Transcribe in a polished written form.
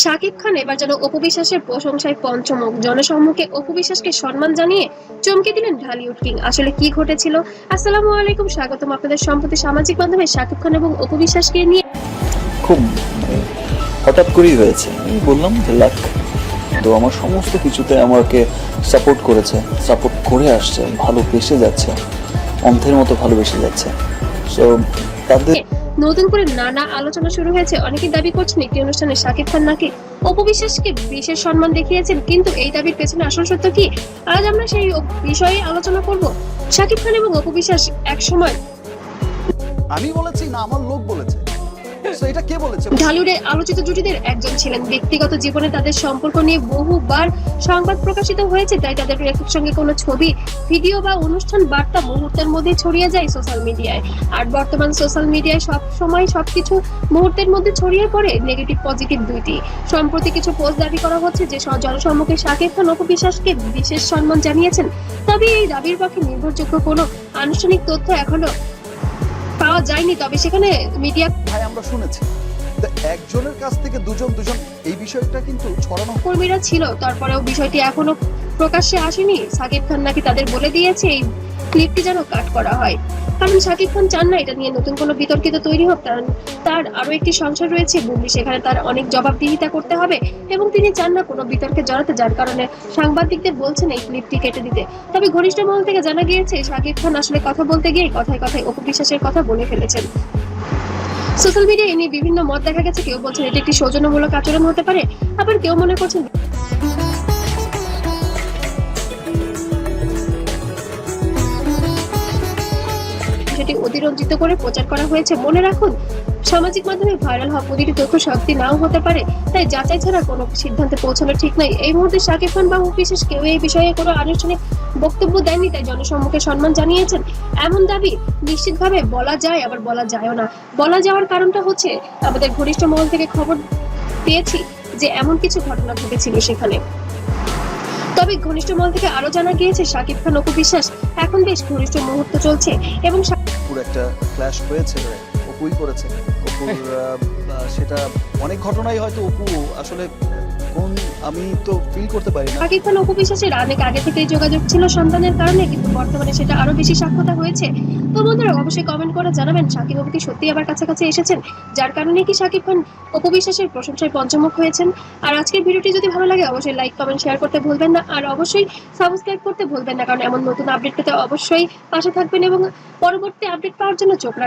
শাকিব খান এবার যেন অপু বিশ্বাসের প্রশংসায় পঞ্চমুখ। জনসম্মুখে অপু বিশ্বাসকে সম্মান জানিয়ে চমকে দিলেন ঢালিউড কিং। আসলে কি ঘটেছিল? আসসালামু আলাইকুম, স্বাগতম আপনাদের। সম্প্রতি সামাজিক মাধ্যমে শাকিব খান এবং অপু বিশ্বাসকে নিয়ে খুব হঠাৎ করেই হয়েছে। আমি বললাম যে লাক, তো আমার সমস্ত কিছুতে আমাকে সাপোর্ট করেছে, সাপোর্ট করে আসছে, ভালোবেসে যাচ্ছে, অন্ধের মতো ভালোবেসে যাচ্ছে। সো তাদের নতুন করে নানা আলোচনা শুরু হয়েছে। অনেকেই দাবি করছেন একটি অনুষ্ঠানে শাকিব খান নাকি অপু বিশ্বাসকে বিশেষ সম্মান দেখিয়েছেন, কিন্তু এই দাবির পেছনে আসল সত্য কি? আজ আমরা সেই বিষয়ে আলোচনা করব। শাকিব খান এবং অপু বিশ্বাস একসময় আমি বলেছি না, আমার লোক বলেছে। তো এটা কে বলেছে? ঢালিউডের আলোচিত জুটিদের একজন ছিলেন। ব্যক্তিগত জীবনে তাদের সম্পর্ক নিয়ে বহুবার সংবাদ প্রকাশিত হয়েছে, তাই তাদের একের সঙ্গে কোনো ছবি, ভিডিও বা অনুষ্ঠান বার্তা মুহূর্তের মধ্যে ছড়িয়ে যায় সোশ্যাল মিডিয়ায়। আর বর্তমান সোশ্যাল মিডিয়ায় সব সময় সবকিছু মুহূর্তের মধ্যে ছড়িয়ে পড়ে, নেগেটিভ পজিটিভ দুইটি। সম্প্রতি কিছু পোস্ট দাবি করা হচ্ছে যে জনসম্মুখে শাকিব খান অপু বিশ্বাসকে বিশেষ সম্মান জানিয়েছেন। তবে এই দাবির পক্ষে নির্ভরযোগ্য কোনো আনুষ্ঠানিক তথ্য এখনো পাওয়া যায়নি। তবে সেখানে মিডিয়া ভাই আমরা শুনেছি একজনের কাছ থেকে দুজন এই বিষয়টা কিন্তু ছড়ানো। কর্মীরা ছিল, তারপরেও বিষয়টি এখনো প্রকাশ্যে আসেনি। শাকিব খান নাকি তাদের বলে দিয়েছে এই ক্লিপটি যেন কাট করা হয়, কারণ শাকিব খান চান না এটা নিয়ে নতুন কোনো বিতর্কিত তৈরি হোক। কারণ তার আরো একটি সংসার রয়েছে বুবলি, সেখানে তার অনেক জবাবদিহিতা করতে হবে এবং তিনি চান না কোনো বিতর্কে জড়াতে, যার কারণে সাংবাদিকদের বলছেন এই ক্লিপটি কেটে দিতে। তবে ঘনিষ্ঠ মহল থেকে জানা গিয়েছে শাকিব খান আসলে কথা বলতে গিয়ে কথায় কথায় অপু বিশ্বাসের কথা বলে ফেলেছেন। সোশ্যাল মিডিয়ায় এ নিয়ে বিভিন্ন মত দেখা গেছে। কেউ বলছেন এটি একটি সৌজন্যমূলক আচরণ হতে পারে, আবার কেউ মনে করছেন বিষয়টি অতিরঞ্জিত করে প্রচার করা হয়েছে। মনে রাখুন, সামাজিক মাধ্যমে ভাইরাল হওয়া প্রতিটি তথ্য সত্যি নাও হতে পারে, তাই যাচাই ছাড়া কোনো সিদ্ধান্তে পৌঁছানো ঠিক নয়। এই মুহূর্তে শাকিব খান বা অপু বিশ্বাস কেউ এই বিষয়ে কোনো আনুষ্ঠানিক বক্তব্য দেননি, তাই জনসম্মুখে সম্মান জানিয়েছেন এমন দাবি নিশ্চিতভাবে বলা যায়, আবার বলা যায়ও না। বলা যাওয়ার কারণটা হচ্ছে আমাদের ঘনিষ্ঠ মহল থেকে খবর পেয়েছি যে এমন কিছু ঘটনা ঘটেছিল সেখানে। তবে ঘনিষ্ঠ মহল থেকে আরো জানা গিয়েছে শাকিব খান অপু বিশ্বাস এখন বেশ ঘনিষ্ঠ মুহূর্ত চলছে এবং পুরো একটা ক্ল্যাশ হয়েছে, অপুই করেছে। অপুর সেটা অনেক ঘটনাই হয়তো অপু আসলে কোন আমি তো ফিল করতে পারি না। শাকিব খান অপু বিশ্বাসের অনেক আগে থেকেই যোগাযোগ ছিল সন্তানের কারণে, কিন্তু বর্তমানে সেটা আরো বেশি সাক্ষাৎ হয়েছে। তো বন্ধুরা অবশ্যই কমেন্ট করে জানাবেন শাকিব অপু কি সত্যি আবার কাছাকাছি এসেছেন, যার কারণে কি শাকিব খান অপু বিশ্বাসের প্রশংসায় পঞ্চমুখ হয়েছেন। আর আজকের ভিডিওটি যদি ভালো লাগে অবশ্যই লাইক কমেন্ট শেয়ার করতে ভুলবেন না, আর অবশ্যই সাবস্ক্রাইব করতে ভুলবেন না, কারণ এমন নতুন আপডেট পেতে অবশ্যই পাশে থাকবেন এবং পরবর্তী আপডেট পাওয়ার জন্য চোখ রাখবেন।